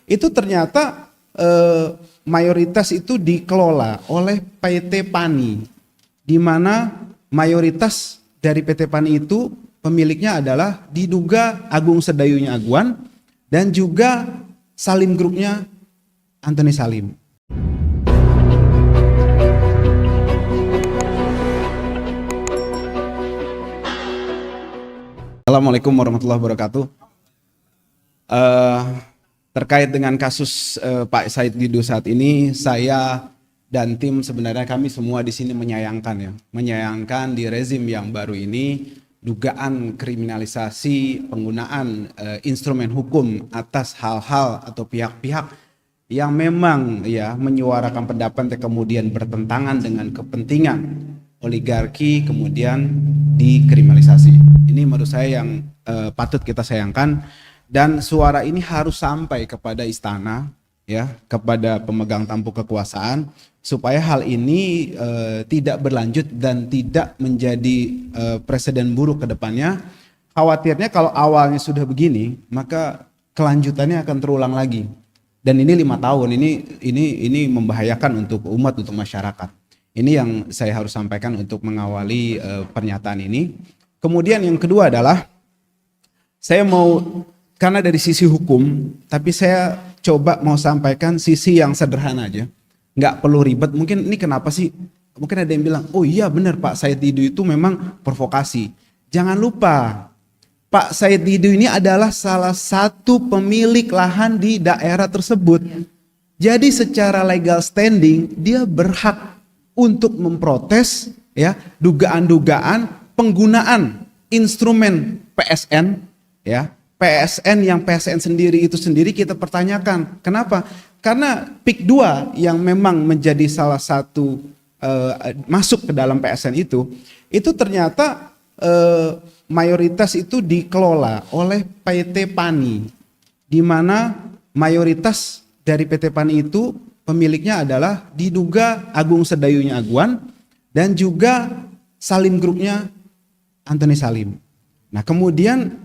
itu ternyata mayoritas itu dikelola oleh PT PANI, di mana mayoritas dari PT PANI itu pemiliknya adalah diduga Agung Sedayunya Aguan dan juga Salim Grupnya Antoni Salim. Assalamualaikum warahmatullahi wabarakatuh. Terkait dengan kasus Pak Said Didu saat ini, saya dan tim sebenarnya kami semua di sini menyayangkan di rezim yang baru ini dugaan kriminalisasi penggunaan instrumen hukum atas hal-hal atau pihak-pihak yang memang menyuarakan pendapat yang kemudian bertentangan dengan kepentingan oligarki kemudian dikriminalisasi. Ini menurut saya yang patut kita sayangkan. Dan suara ini harus sampai kepada istana, kepada pemegang tampuk kekuasaan, supaya hal ini tidak berlanjut dan tidak menjadi presiden buruk ke depannya. Khawatirnya kalau awalnya sudah begini, maka kelanjutannya akan terulang lagi. Dan ini 5 tahun, ini membahayakan untuk umat, untuk masyarakat. Ini yang saya harus sampaikan untuk mengawali pernyataan ini. Kemudian yang kedua adalah, saya mau karena dari sisi hukum, tapi saya coba mau sampaikan sisi yang sederhana aja. Nggak perlu ribet, mungkin ini kenapa sih? Mungkin ada yang bilang, oh iya benar Pak Said Didu itu memang provokasi. Jangan lupa, Pak Said Didu ini adalah salah satu pemilik lahan di daerah tersebut. Jadi secara legal standing, dia berhak untuk memprotes dugaan-dugaan penggunaan instrumen PSN, PSN yang PSN sendiri itu sendiri kita pertanyakan. Kenapa? Karena PIK 2 yang memang menjadi salah satu masuk ke dalam PSN itu ternyata mayoritas itu dikelola oleh PT PANI, di mana mayoritas dari PT PANI itu pemiliknya adalah diduga Agung Sedayunya Aguan dan juga Salim Grupnya Antoni Salim. Nah kemudian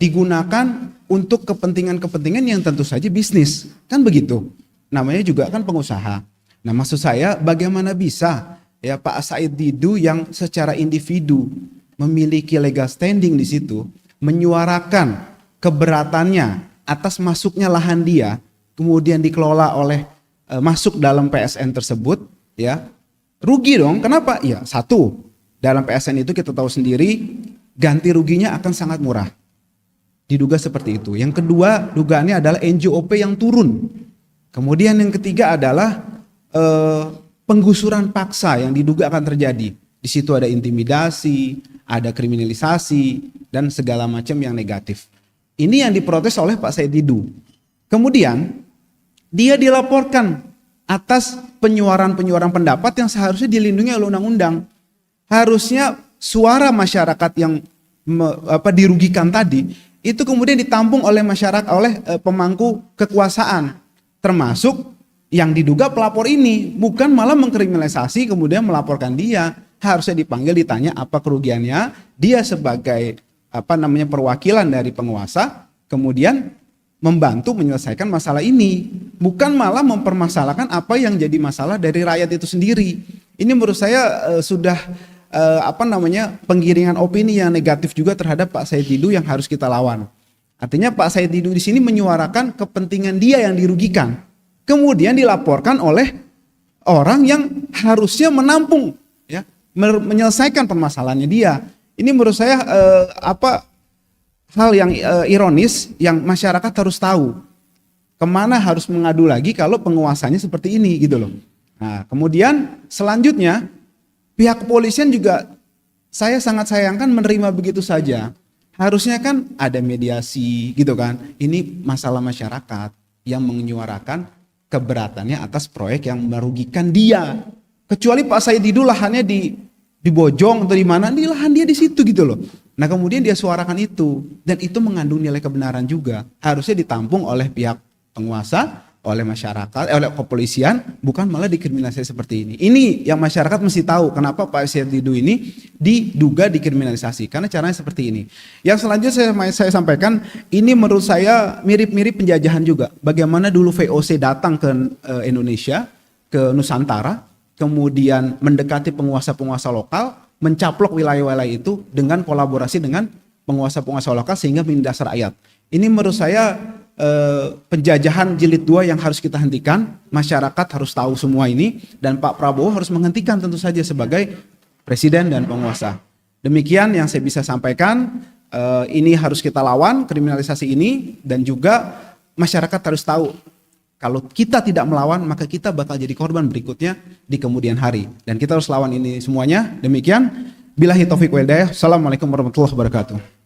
digunakan untuk kepentingan-kepentingan yang tentu saja bisnis, kan begitu. Namanya juga kan pengusaha. Nah maksud saya bagaimana bisa Pak Said Didu yang secara individu memiliki legal standing di situ menyuarakan keberatannya atas masuknya lahan dia, kemudian dikelola oleh masuk dalam PSN tersebut, rugi dong. Kenapa? Ya satu, dalam PSN itu kita tahu sendiri ganti ruginya akan sangat murah. Diduga seperti itu. Yang kedua, dugaannya adalah NJOP yang turun. Kemudian yang ketiga adalah penggusuran paksa yang diduga akan terjadi. Di situ ada intimidasi, ada kriminalisasi, dan segala macam yang negatif. Ini yang diprotes oleh Pak Said Didu. Kemudian dia dilaporkan atas penyuaran-penyuaran pendapat yang seharusnya dilindungi oleh undang-undang. Harusnya suara masyarakat yang dirugikan tadi itu kemudian ditampung oleh masyarakat, oleh pemangku kekuasaan, termasuk yang diduga pelapor ini, bukan malah mengkriminalisasi kemudian melaporkan dia. Harusnya dipanggil, ditanya apa kerugiannya, dia sebagai perwakilan dari penguasa, kemudian membantu menyelesaikan masalah ini, bukan malah mempermasalahkan apa yang jadi masalah dari rakyat itu sendiri. Ini menurut saya sudah penggiringan opini yang negatif juga terhadap Pak Said Didu yang harus kita lawan. Artinya Pak Said Didu di sini menyuarakan kepentingan dia yang dirugikan, kemudian dilaporkan oleh orang yang harusnya menampung, menyelesaikan permasalahannya dia. Ini menurut saya hal yang ironis yang masyarakat harus tahu kemana harus mengadu lagi kalau penguasanya seperti ini gitu loh. Nah kemudian selanjutnya pihak kepolisian juga saya sangat sayangkan menerima begitu saja. Harusnya kan ada mediasi gitu kan. Ini masalah masyarakat yang menyuarakan keberatannya atas proyek yang merugikan dia. Kecuali Pak Said Didu lahannya di Bojong atau di mana, di lahan dia di situ gitu loh. Nah kemudian dia suarakan itu dan itu mengandung nilai kebenaran juga. Harusnya ditampung oleh pihak penguasa oleh masyarakat, oleh kepolisian, bukan malah dikriminalisasi seperti ini. Ini yang masyarakat mesti tahu kenapa Pak Said Didu ini diduga dikriminalisasi, karena caranya seperti ini. Yang selanjutnya saya sampaikan, ini menurut saya mirip-mirip penjajahan juga. Bagaimana dulu VOC datang ke Indonesia, ke Nusantara, kemudian mendekati penguasa-penguasa lokal, mencaplok wilayah-wilayah itu dengan kolaborasi dengan penguasa-penguasa lokal sehingga menindas rakyat. Ini menurut saya penjajahan jilid 2 yang harus kita hentikan. Masyarakat harus tahu semua ini, dan Pak Prabowo harus menghentikan tentu saja sebagai presiden dan penguasa. Demikian yang saya bisa sampaikan. Ini harus kita lawan kriminalisasi ini, dan juga masyarakat harus tahu kalau kita tidak melawan maka kita bakal jadi korban berikutnya di kemudian hari, dan kita harus lawan ini semuanya. Demikian, billahi taufiq wal hidayah. Assalamualaikum warahmatullahi wabarakatuh.